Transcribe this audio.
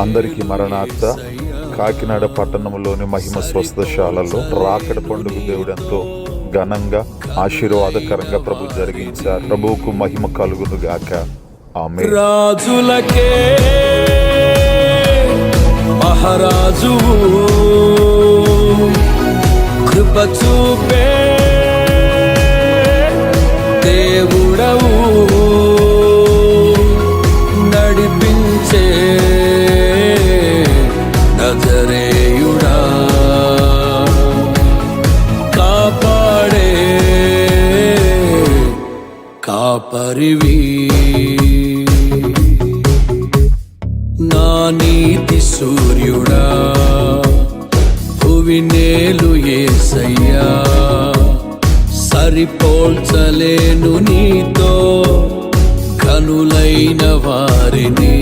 అందరికీ మరణార్థ. కాకినాడ పట్టణంలోని మహిమ స్వస్థశాలలో రాకడ పండుగ దేవుడు ఎంతో ఘనంగా ఆశీర్వాదకరంగా ప్రభు జరిగించారు. ప్రభువుకు మహిమ కలుగును గాక. ఆమేన్. రాజులకే మహారాజు కృప చూపే దేవుడవు, నడిపించే నజరేయుడా, కాపాడే కాపరివి, నా నీతి సూర్యుడా, భువినేలు యేసయ్యా, సరిపోల్చలేను నీతో కనులైన వారిని.